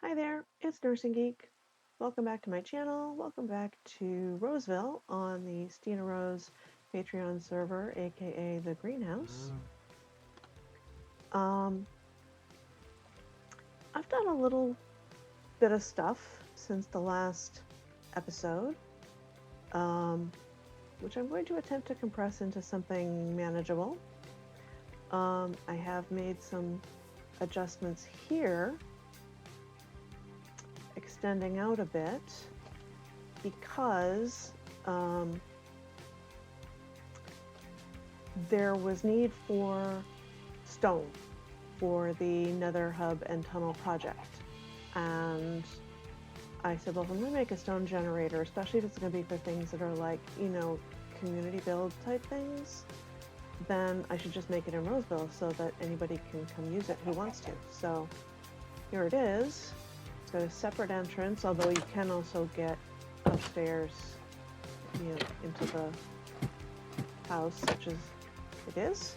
Hi there, it's Nursing Geek. Welcome back to my channel. Welcome back to Roseville on the Stina Rose Patreon server, aka the Greenhouse. I've done a little bit of stuff since the last episode, which I'm going to attempt to compress into something manageable. I have made some adjustments here, extending out a bit, because there was need for stone for the Nether Hub and Tunnel project. And I said, well, if I'm going to make a stone generator, especially if it's going to be for things that are like, you know, community build type things, then I should just make it in Roseville so that anybody can come use it who wants to. So here it is. It's got a separate entrance, although you can also get upstairs, you know, into the house, such as it is.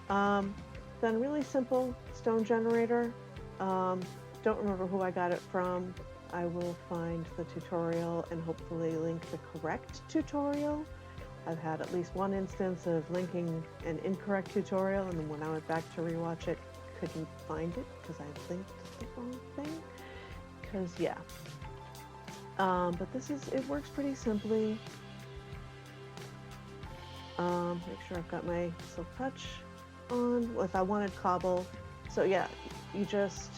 Then really simple stone generator. Don't remember who I got it from. I will find the tutorial and hopefully link the correct tutorial. I've had at least one instance of linking an incorrect tutorial, and then when I went back to rewatch it, couldn't find it because I linked the wrong thing. Because yeah. But it works pretty simply. Make sure I've got my silk touch on. Well, if I wanted cobble, so yeah, you just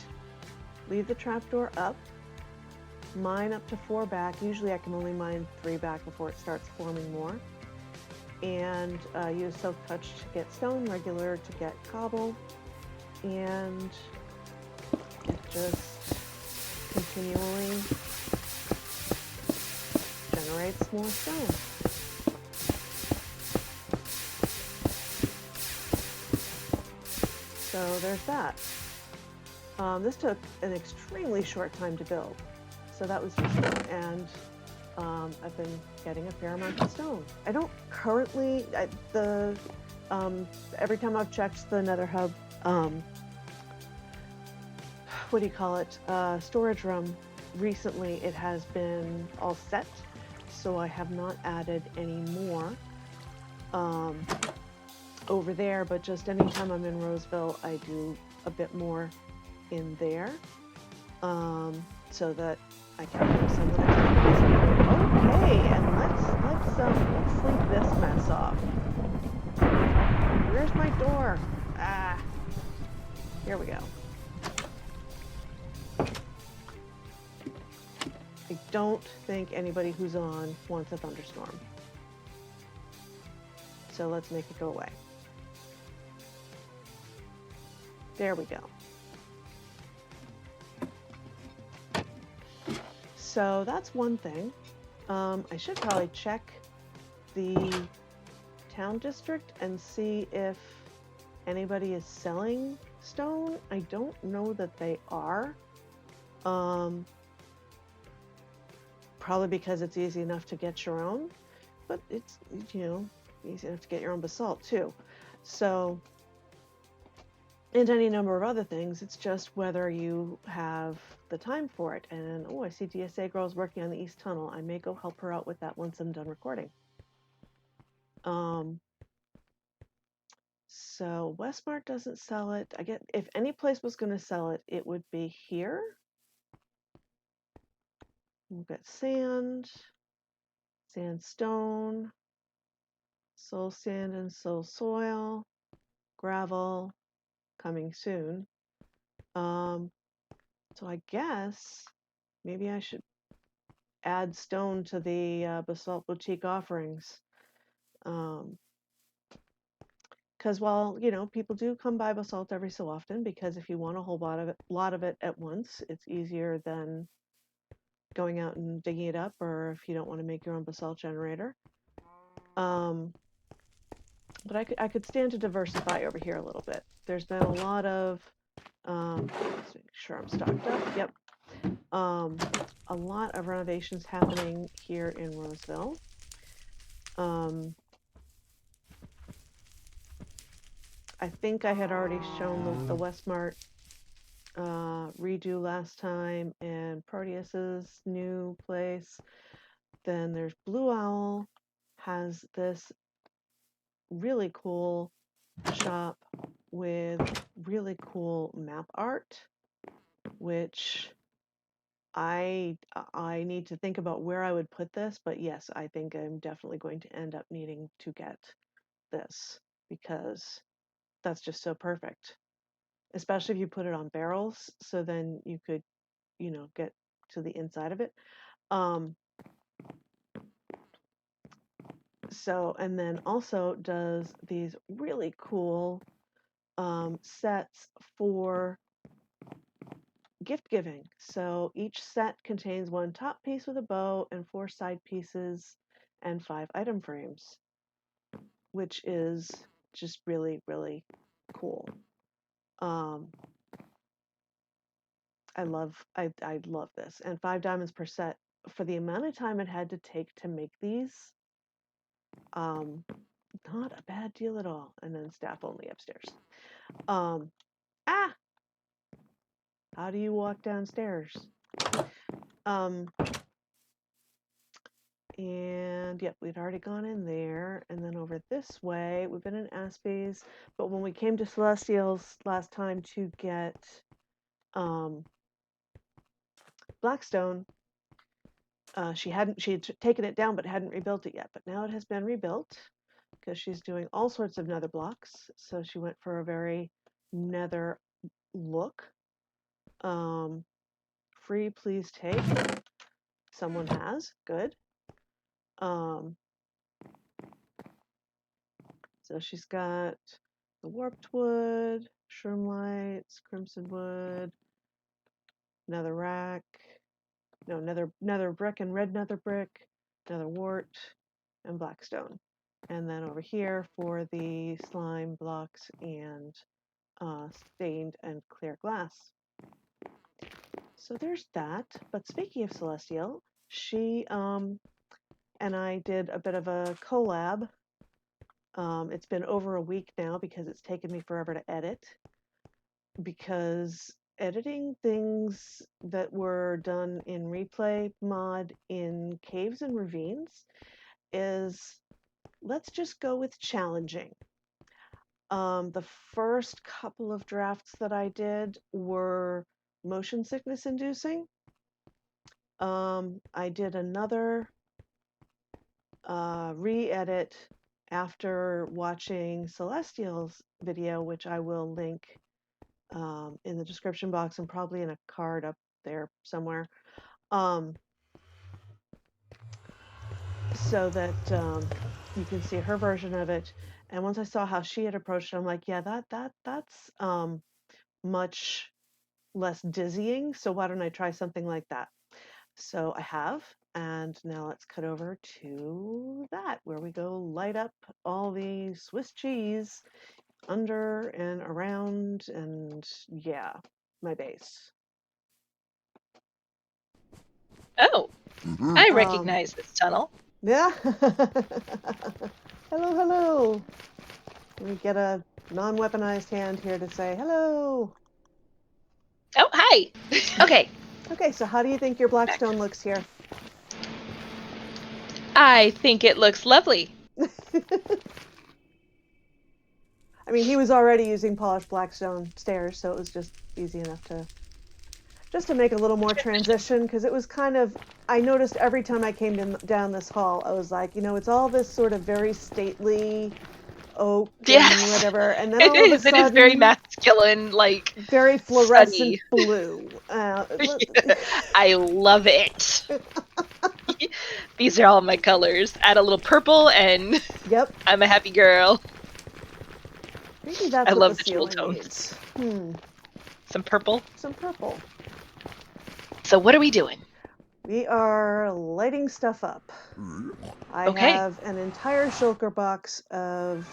leave the trapdoor up, mine up to 4 back. Usually I can only mine 3 back before it starts forming more. And use silk touch to get stone, regular to get cobble, and it just continually generates more stone. So there's that. This took an extremely short time to build, so that was useful, and I've been getting a fair amount of stone. I don't currently, every time I've checked the Nether Hub, what do you call it, storage room, recently it has been all set, so I have not added any more over there, but just anytime I'm in Roseville, I do a bit more in there, so that I can bring some of the time. Okay, and let's sleep this mess off. Where's my door? Ah, here we go. I don't think anybody who's on wants a thunderstorm. So let's make it go away. There we go. So that's one thing. I should probably check the town district and see if anybody is selling stone. I don't know that they are. Probably because it's easy enough to get your own, but it's, you know, easy enough to get your own basalt too. So, and any number of other things, it's just whether you have the time for it. And oh, I see DSAGirl is working on the East Tunnel. I may go help her out with that once I'm done recording. So Westmart doesn't sell it. I get, if any place was going to sell it, it would be here. We've got sand, sandstone, soul sand and soul soil, gravel, coming soon. So I guess maybe I should add stone to the Basalt Boutique offerings. Because while, you know, people do come by basalt every so often, because if you want a whole lot of it at once, it's easier than going out and digging it up, or if you don't want to make your own basalt generator. But I could stand to diversify over here a little bit. There's been a lot of, let's make sure I'm stocked up. Yep. A lot of renovations happening here in Roseville. I think I had already shown the Westmart redo last time in Proteus's new place. Then there's Blue Owl, has this really cool shop with really cool map art, which I need to think about where I would put this, but yes, I think I'm definitely going to end up needing to get this because that's just so perfect. Especially if you put it on barrels, so then you could, get to the inside of it. So, and then also does these really cool sets for gift giving. So each set contains one top piece with a bow and 4 side pieces and 5 item frames, which is just really, really cool. I love this. And 5 diamonds per set for the amount of time it had to take to make these. Not a bad deal at all. And then staff only upstairs. How do you walk downstairs? And yep, we'd already gone in there. And then over this way, we've been in Aspie's. But when we came to Celestiale's last time to get Blackstone, she had taken it down but hadn't rebuilt it yet. But now it has been rebuilt because she's doing all sorts of nether blocks. So she went for a very nether look. Free, please take. Someone has. Good. So she's got the warped wood, shroom lights, crimson wood, nether rack, no, nether brick and red nether brick, nether wart, and blackstone. And then over here for the slime blocks and stained and clear glass. So there's that. But speaking of Celestial, she and I did a bit of a collab. It's been over a week now because it's taken me forever to edit. Because editing things that were done in replay mod in caves and ravines is, let's just go with challenging. The first couple of drafts that I did were motion sickness inducing. I did another re-edit after watching Celestial's video, which I will link in the description box and probably in a card up there somewhere, so that you can see her version of it. And once I saw how she had approached it, I'm like, yeah, that's much less dizzying. So why don't I try something like that? So I have, and now let's cut over to that, where we go light up all the Swiss cheese under and around, and yeah, my base. Oh, I recognize this tunnel. Yeah. Hello, hello. Let me get a non-weaponized hand here to say hello. Oh, hi. Okay. Okay, so how do you think your Blackstone looks here? I think it looks lovely. I mean, he was already using polished Blackstone stairs, so it was just easy enough to make a little more transition, because it was kind of, I noticed every time I came down this hall, I was like, it's all this sort of very stately oak and whatever, and then all of a sudden it is very masculine, like very fluorescent sunny. blue. I love it. These are all my colors. Add a little purple and yep, I'm a happy girl. Maybe that's I what love the the jewel ceiling tones. needs. Some purple. Some purple. So what are we doing? We are lighting stuff up. I have an entire shulker box of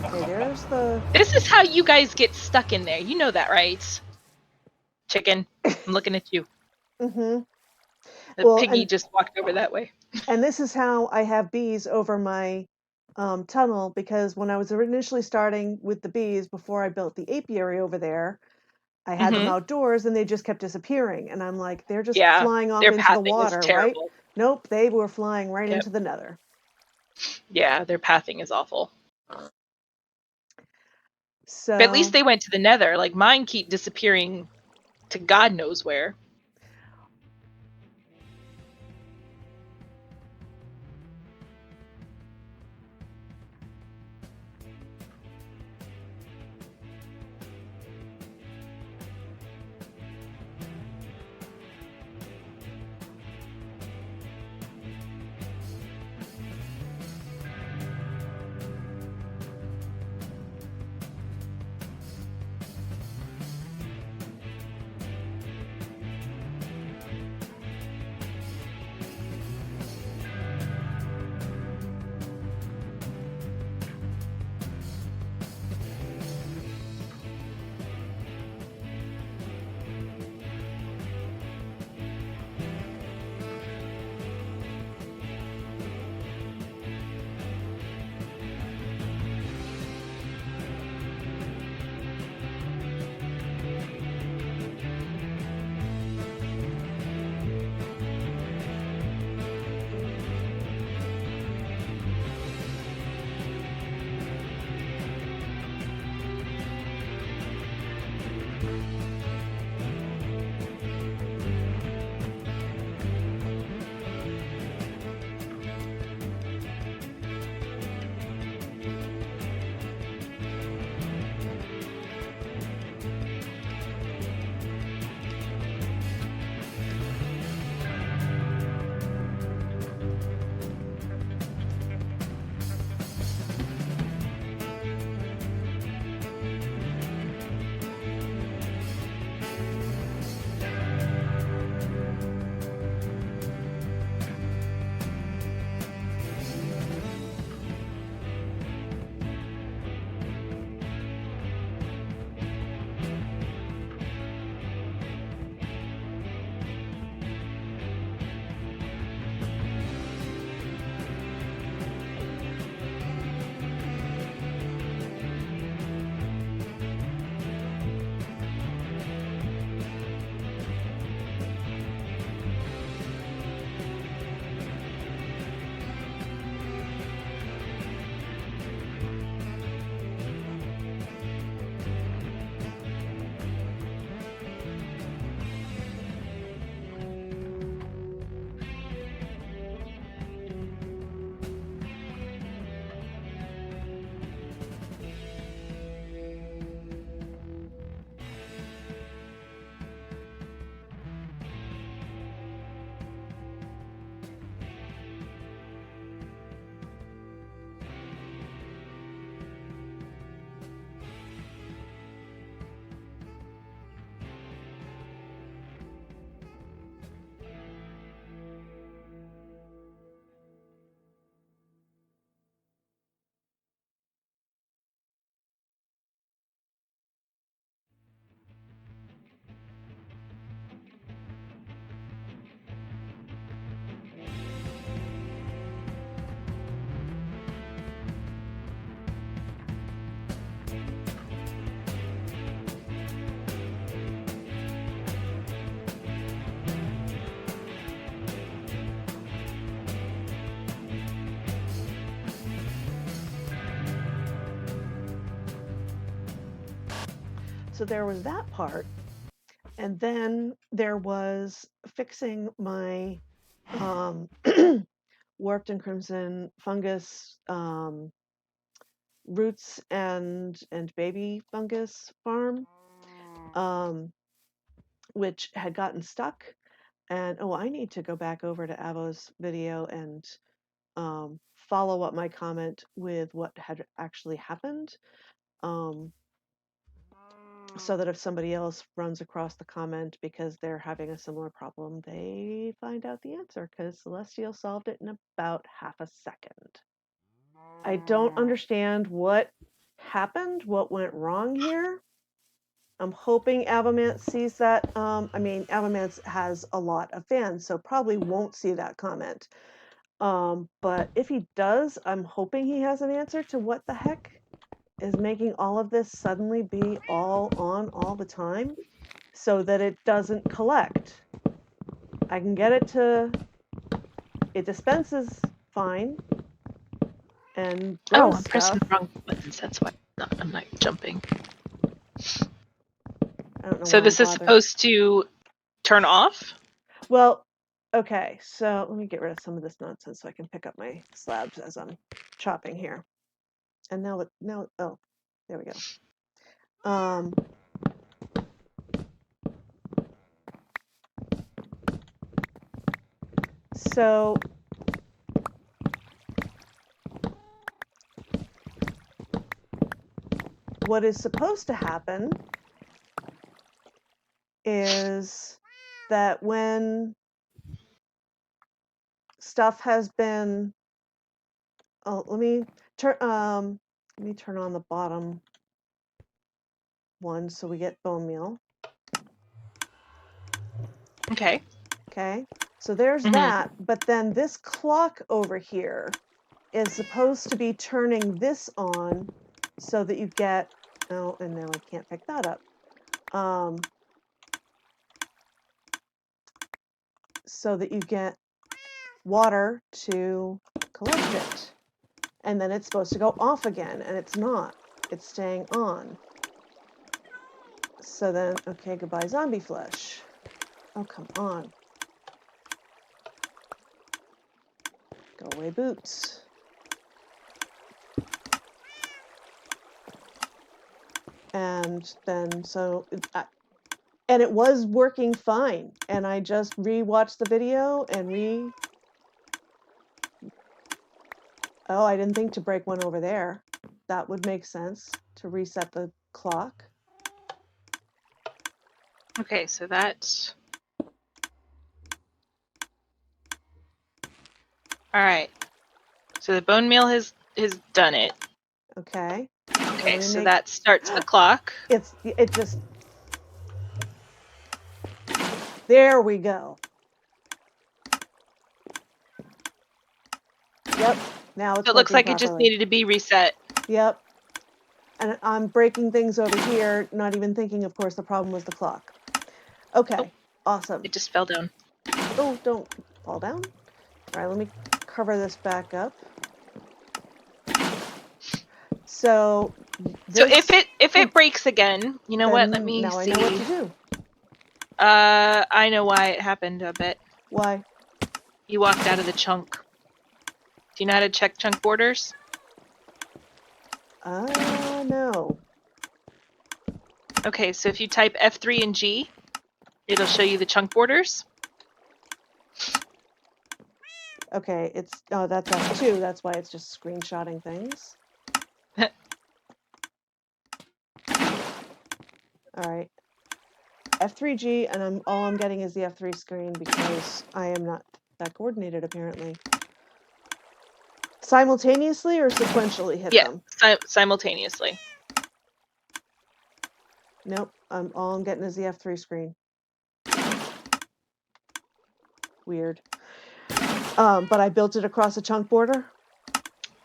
okay, there's the... This is how you guys get stuck in there. You know that, right? Chicken, I'm looking at you. Mm-hmm. The piggy just walked over that way. And this is how I have bees over my tunnel, because when I was initially starting with the bees, before I built the apiary over there, I had them outdoors and they just kept disappearing. And I'm like, they're just Yeah, flying off their into the pathing is water, right? terrible. Nope, they were flying right Yep. into the nether. Yeah, their pathing is awful. But at least So they went to the nether. Like mine keep disappearing to God knows where. so there was that part. And then there was fixing my warped and crimson fungus roots and baby fungus farm, which had gotten stuck. And oh, I need to go back over to Avo's video and follow up my comment with what had actually happened, so that if somebody else runs across the comment because they're having a similar problem, they find out the answer, because Celestiele solved it in about half a second. I don't understand what happened, what went wrong here. I'm hoping Avamance sees that. I mean, Avamance has a lot of fans, so probably won't see that comment. But if he does, I'm hoping he has an answer to what the heck is making all of this suddenly be all on all the time so that it doesn't collect. I can get it to, it dispenses fine and grows I'm pressing stuff. the wrong buttons. That's why I'm not jumping. I don't know So why this I'm is bothered. supposed to turn off? Well, okay, so let me get rid of some of this nonsense so I can pick up my slabs as I'm chopping here. And now, oh, there we go. So what is supposed to happen is that when stuff has been, oh, let me turn on the bottom one so we get bone meal. Okay. Okay, so there's that, but then this clock over here is supposed to be turning this on so that you get, oh, and now I can't pick that up. So that you get water to collect it. And then it's supposed to go off again, and it's not. It's staying on. So then, okay, goodbye zombie flesh. Oh, come on. Go away boots. And then, so, and it was working fine. And I just re-watched the video and oh, I didn't think to break one over there. That would make sense to reset the clock. Okay, so that's... All right. So the bone meal has done it. Okay. Okay, so that starts the clock. It just, there we go. Yep. Now it's So it looks like properly. it just needed to be reset. Yep. And I'm breaking things over here, not even thinking, of course, the problem was the clock. Okay. Oh, awesome. It just fell down. Oh, don't fall down. All right, let me cover this back up. So if it breaks again, you know what? Let me now see. I know what to do. I know why it happened a bit. Why? You walked out of the chunk. Do you know how to check chunk borders? No. Okay, so if you type F3 and G, it'll show you the chunk borders. Okay, it's, oh, that's F2. That's why it's just screenshotting things. All right. F3G, and all I'm getting is the F3 screen because I am not that coordinated, apparently. Simultaneously or sequentially hit them? Simultaneously. Nope, all I'm getting is the F3 screen. Weird. But I built it across a chunk border?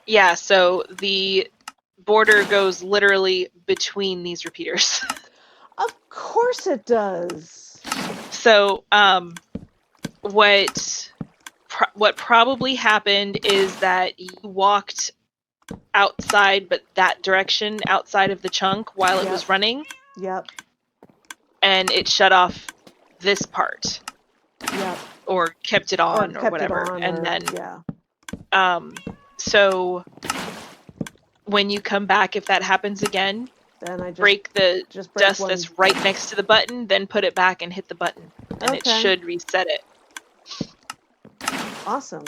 Yeah, so the border goes literally between these repeaters. Of course it does. So, what probably happened is that you walked outside, but that direction outside of the chunk while it was running. Yep. And it shut off this part. Yep. Or kept it on or whatever. And then, yeah. So when you come back, if that happens again, then I break the dust one that's right next to the button, then put it back and hit the button, and it should reset it. Awesome.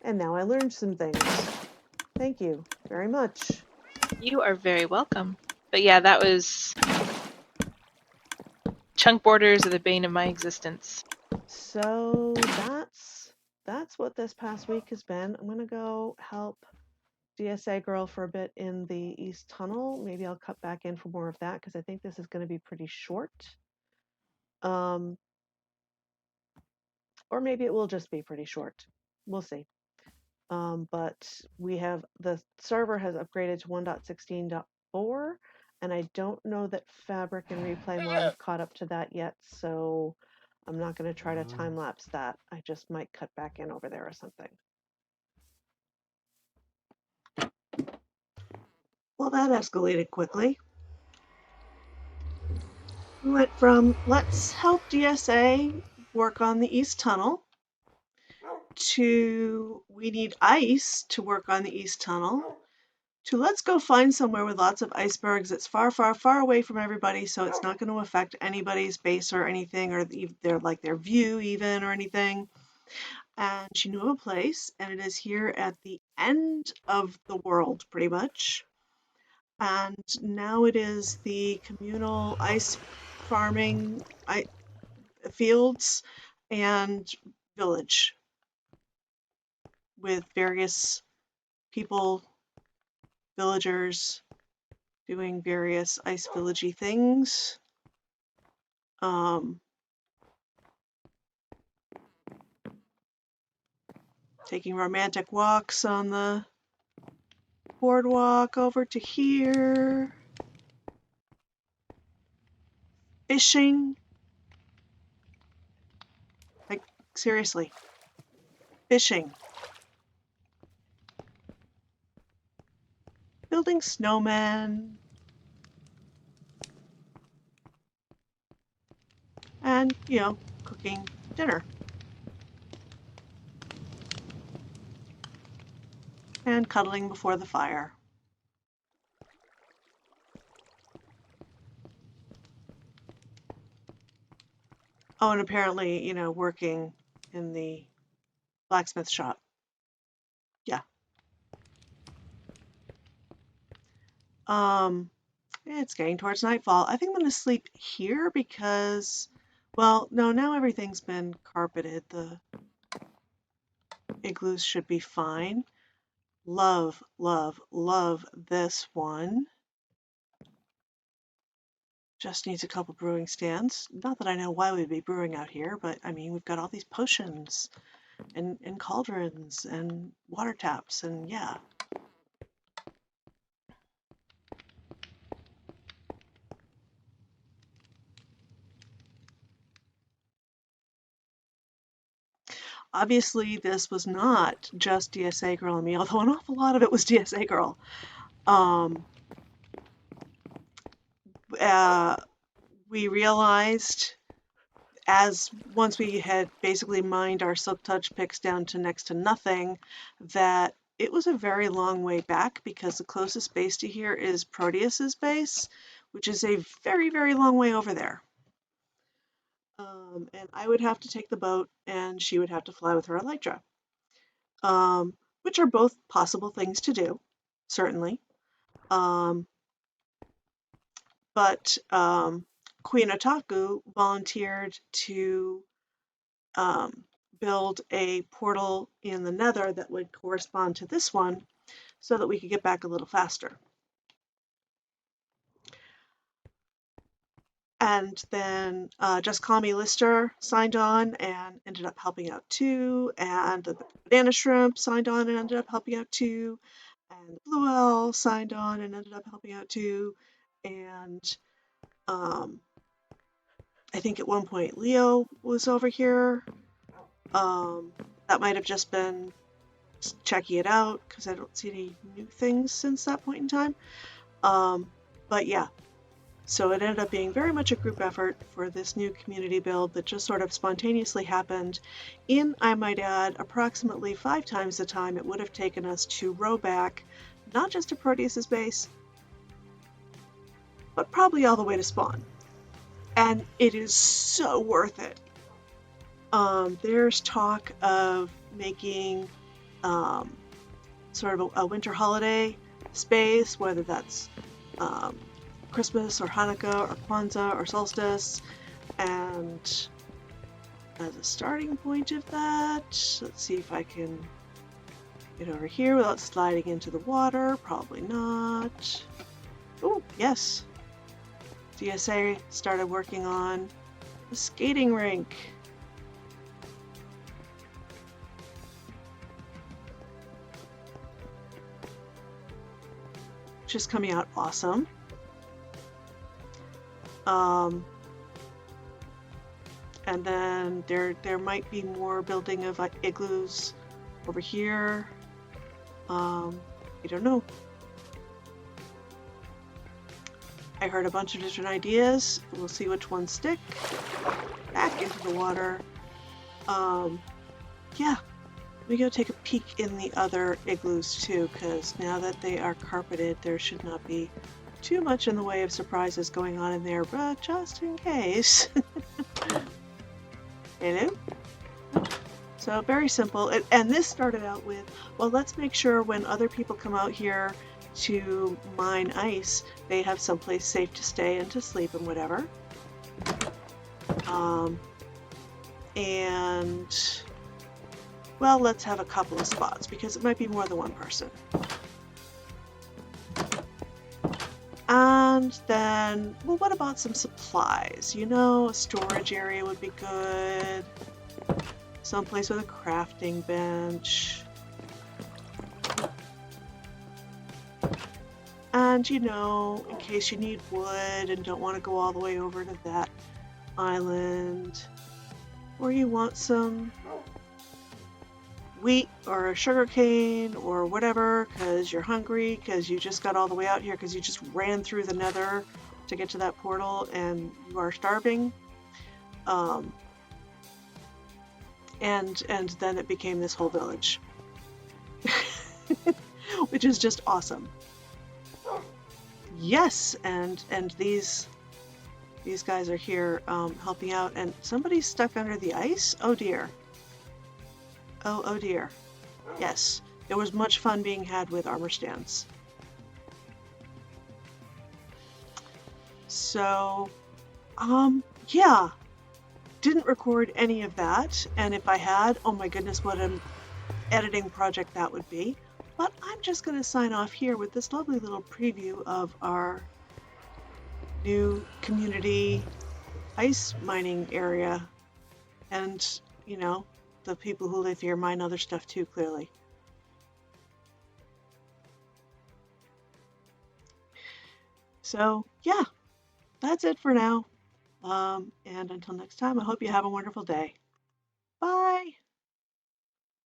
And now I learned some things. Thank you very much. You are very welcome. But yeah, that was... Chunk borders are the bane of my existence. So that's what this past week has been. I'm gonna go help DSAGirl for a bit in the East Tunnel. Maybe I'll cut back in for more of that because I think this is going to be pretty short. Or maybe it will just be pretty short. We'll see. But the server has upgraded to 1.16.4, and I don't know that Fabric and Replay Mod have caught up to that yet, so I'm not going to try to time lapse that. I just might cut back in over there or something. Well, that escalated quickly. We went from let's help DSA work on the East Tunnel to we need ice to work on the East Tunnel to let's go find somewhere with lots of icebergs that's far, far, far away from everybody so it's not going to affect anybody's base or anything or their view even or anything. And she knew of a place, and it is here at the end of the world pretty much. And now it is the communal ice farming fields and village with various people, villagers, doing various ice villagey things. Taking romantic walks on the boardwalk over to here. Fishing. Like, seriously. Fishing. Building snowmen. And, cooking dinner. And cuddling before the fire. Oh, and apparently, working in the blacksmith shop. Yeah. It's getting towards nightfall. I think I'm going to sleep here because, well, no, now everything's been carpeted. The igloos should be fine. Love, love, love this one. Just needs a couple brewing stands. Not that I know why we'd be brewing out here, but I mean, we've got all these potions and cauldrons and water taps, and yeah. Obviously, this was not just DSAGirl and me, although an awful lot of it was DSAGirl. We realized once we had basically mined our Silk Touch picks down to next to nothing, that it was a very long way back because the closest base to here is Proteus's base, which is a very, very long way over there. And I would have to take the boat and she would have to fly with her Elytra, which are both possible things to do, certainly. But Queen Otaku volunteered to build a portal in the Nether that would correspond to this one so that we could get back a little faster. And then Just Call Me Lister signed on and ended up helping out too, and the Banana Shrimp signed on and ended up helping out too, and the Blue Owl signed on and ended up helping out too, and I think at one point Leo was over here. That might have just been checking it out because I don't see any new things since that point in time. But yeah, so it ended up being very much a group effort for this new community build that just sort of spontaneously happened in, I might add, approximately 5 times the time it would have taken us to row back, not just to Proteus's base, but probably all the way to spawn. And it is so worth it. There's talk of making sort of a winter holiday space, whether that's Christmas or Hanukkah or Kwanzaa or solstice, and as a starting point of that, let's see if I can get over here without sliding into the water. Probably not. Oh, yes. DSA started working on a skating rink. which is coming out awesome. And then there might be more building of igloos over here. I don't know. I heard a bunch of different ideas. We'll see which ones stick. Back into the water. Yeah, we go take a peek in the other igloos too, because now that they are carpeted, there should not be too much in the way of surprises going on in there, but just in case. Hello? So very simple. And this started out with, well, let's make sure when other people come out here to mine ice, they have someplace safe to stay and to sleep and whatever. And well, let's have a couple of spots because it might be more than one person. And then, well, what about some supplies? You know, a storage area would be good. Someplace with a crafting bench. And, you know, in case you need wood and don't want to go all the way over to that island. Or you want some wheat or sugar cane or whatever because you're hungry, because you just got all the way out here because you just ran through the nether to get to that portal and you are starving. And then it became this whole village, which is just awesome. Yes, and these guys are here helping out, and somebody's stuck under the ice. Oh dear. Oh dear. Yes, there was much fun being had with armor stands. So, yeah, didn't record any of that, and if I had, oh my goodness, what an editing project that would be. But I'm just going to sign off here with this lovely little preview of our new community ice mining area. And, you know, the people who live here mine other stuff too, clearly. So, yeah, that's it for now. And until next time, I hope you have a wonderful day. Bye!